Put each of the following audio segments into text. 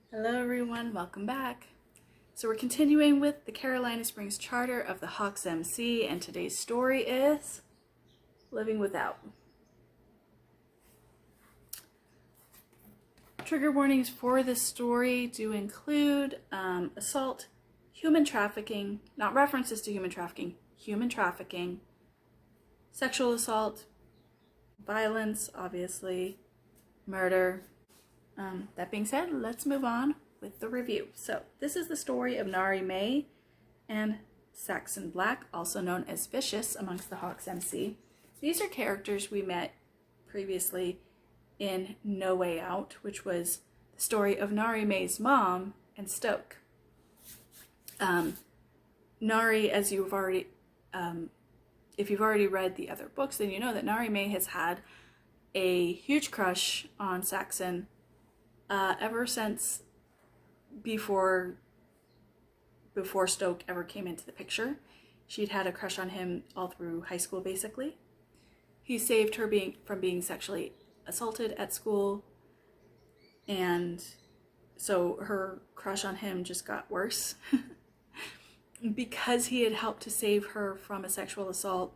Hello everyone, welcome back. So we're continuing with the Carolina Springs Charter of the Hawks MC, and today's story is Living Without. Trigger warnings for this story do include assault, human trafficking, not references to human trafficking, sexual assault, violence, obviously, murder. That being said, let's move on with the review. So this is the story of Nary May and Saxon Black, also known as Vicious amongst the Hawks MC. These are characters we met previously in No Way Out, which was the story of Nary May's mom and Stoke. Nary, as you've already, if you've already read the other books, then you know that Nary May has had a huge crush on Saxon ever since before Stoke ever came into the picture. She'd had a crush on him all through high school, basically. He saved her from being sexually assaulted at school, and so her crush on him just got worse. Because he had helped to save her from a sexual assault,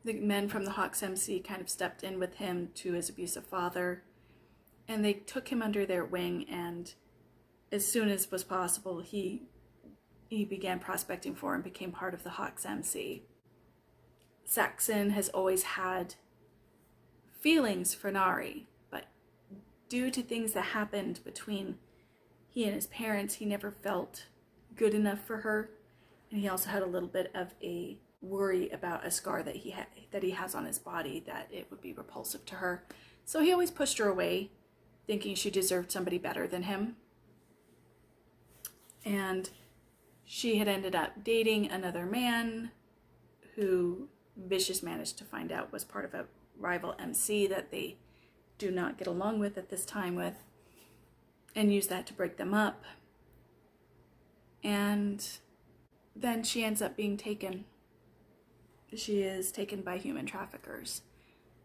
the men from the Hawks MC kind of stepped in with him to his abusive father, and they took him under their wing, and as soon as was possible, he began prospecting for and became part of the Hawks MC. Saxon has always had feelings for Nary, but due to things that happened between he and his parents, he never felt good enough for her, and he also had a little bit of a worry about a scar that he has on his body, that it would be repulsive to her. So he always pushed her away, thinking she deserved somebody better than him. And she had ended up dating another man who Vicious managed to find out was part of a rival MC that they do not get along with at this time with, and use that to break them up. And then she ends up being taken. She is taken by human traffickers,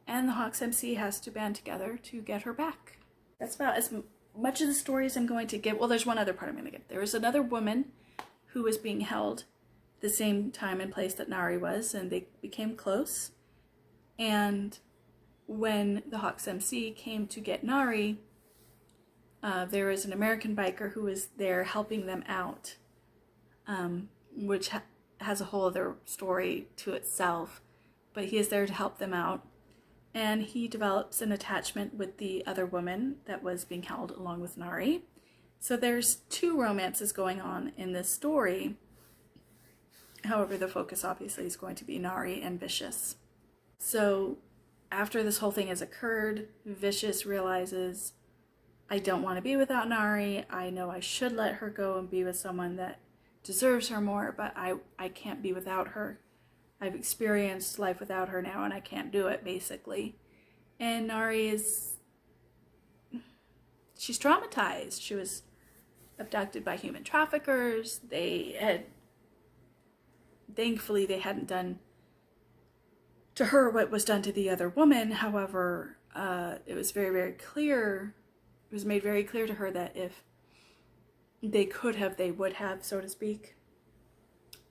and the Hawks MC has to band together to get her back. That's about as much of the story as I'm going to give. Well, there's one other part I'm going to give. There was another woman who was being held the same time and place that Nary was, and they became close. And when the Hawks MC came to get Nary, there was an American biker who was there helping them out, which has a whole other story to itself, but he is there to help them out. And he develops an attachment with the other woman that was being held along with Nary. So there's two romances going on in this story. However, the focus obviously is going to be Nary and Vicious. So after this whole thing has occurred, Vicious realizes, I don't want to be without Nary. I know I should let her go and be with someone that deserves her more, but I can't be without her. I've experienced life without her now, and I can't do it, basically. And Nary she's traumatized. She was abducted by human traffickers. Thankfully, they hadn't done to her what was done to the other woman. However, it was very, very clear. It was made very clear to her that if they could have, they would have, so to speak.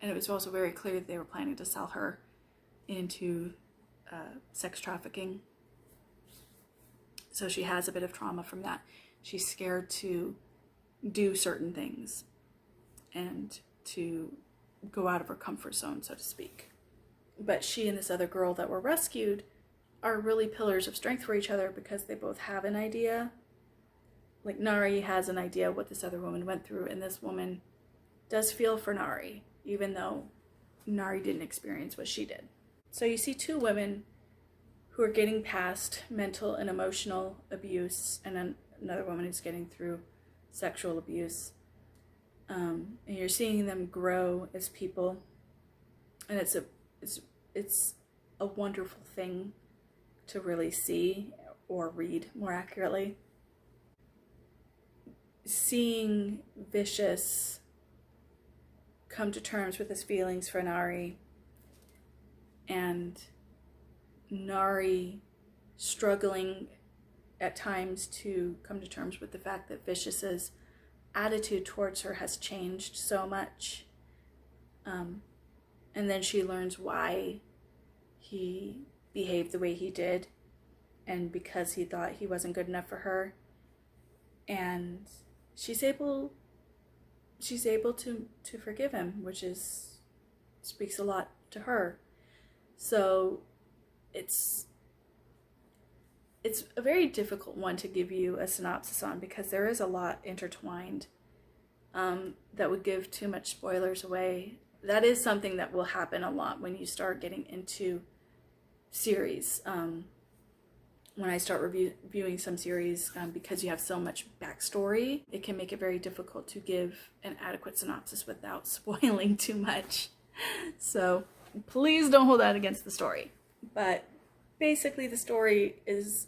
And it was also very clear that they were planning to sell her into sex trafficking. So she has a bit of trauma from that. She's scared to do certain things and to go out of her comfort zone, so to speak. But she and this other girl that were rescued are really pillars of strength for each other, because they both have an idea. Like, Nary has an idea what this other woman went through, and this woman does feel for Nary, even though Nary didn't experience what she did. So you see two women who are getting past mental and emotional abuse, and another woman who's getting through sexual abuse. And you're seeing them grow as people, and it's a wonderful thing to really see, or read more accurately. Seeing Vicious come to terms with his feelings for Nary, and Nary struggling at times to come to terms with the fact that Vicious's attitude towards her has changed so much. And then she learns why he behaved the way he did, and because he thought he wasn't good enough for her. And she's able to forgive him, which speaks a lot to her. So it's a very difficult one to give you a synopsis on, because there is a lot intertwined that would give too much spoilers away. That is something that will happen a lot when you start getting into series. When I start reviewing some series, because you have so much backstory, it can make it very difficult to give an adequate synopsis without spoiling too much. So please don't hold that against the story. But basically the story is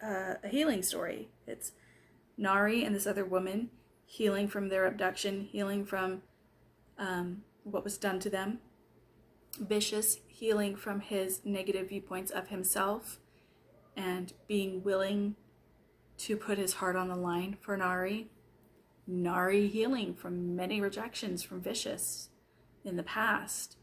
a healing story. It's Nary and this other woman healing from their abduction, healing from what was done to them. Vicious healing from his negative viewpoints of himself and being willing to put his heart on the line for Nary. Nary healing from many rejections from Vicious in the past,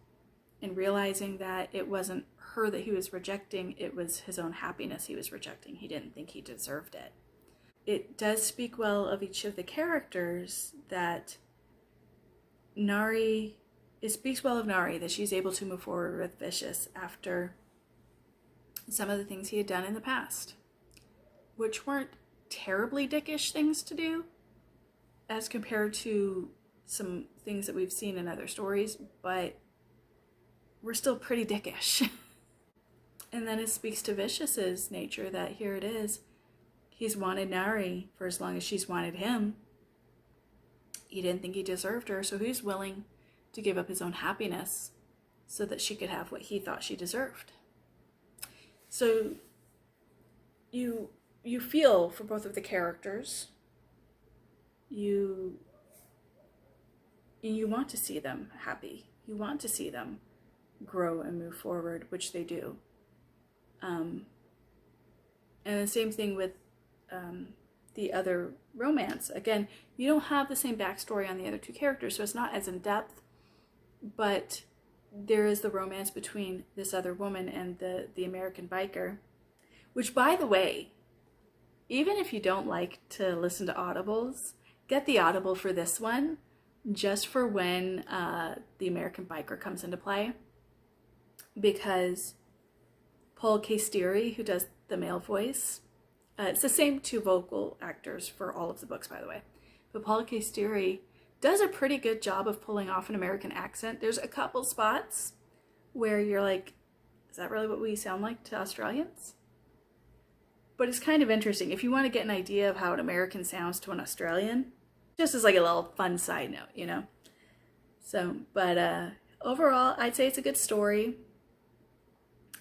and realizing that it wasn't her that he was rejecting, it was his own happiness he was rejecting. He didn't think he deserved it. It does speak well of each of the characters that it speaks well of Nary that she's able to move forward with Vicious after some of the things he had done in the past, which weren't terribly dickish things to do as compared to some things that we've seen in other stories, but we're still pretty dickish. And then it speaks to Vicious's nature that here it is, he's wanted Nary for as long as she's wanted him. He didn't think he deserved her, so he's willing to give up his own happiness so that she could have what he thought she deserved. So you feel for both of the characters. You want to see them happy. You want to see them grow and move forward, which they do. And the same thing with the other romance. Again, you don't have the same backstory on the other two characters, so it's not as in-depth, but there is the romance between this other woman and the American biker, which, by the way, even if you don't like to listen to audibles, get the audible for this one, just for when the American biker comes into play, because Paul Kastiri, who does the male voice, it's the same two vocal actors for all of the books, by the way, but Paul Kastiri does a pretty good job of pulling off an American accent. There's a couple spots where you're like, is that really what we sound like to Australians? But it's kind of interesting if you want to get an idea of how an American sounds to an Australian, just as like a little fun side note, you know? So, but overall, I'd say it's a good story.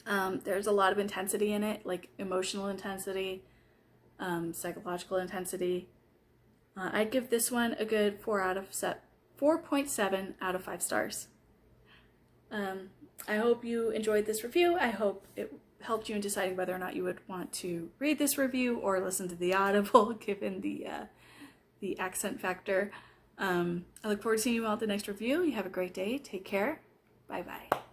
There's a lot of intensity in it, like emotional intensity, psychological intensity. I'd give this one a good 4.7 out of 5 stars. I hope you enjoyed this review. I hope it helped you in deciding whether or not you would want to read this review or listen to the audible, given the accent factor. I look forward to seeing you all at the next review. You have a great day. Take care. Bye-bye.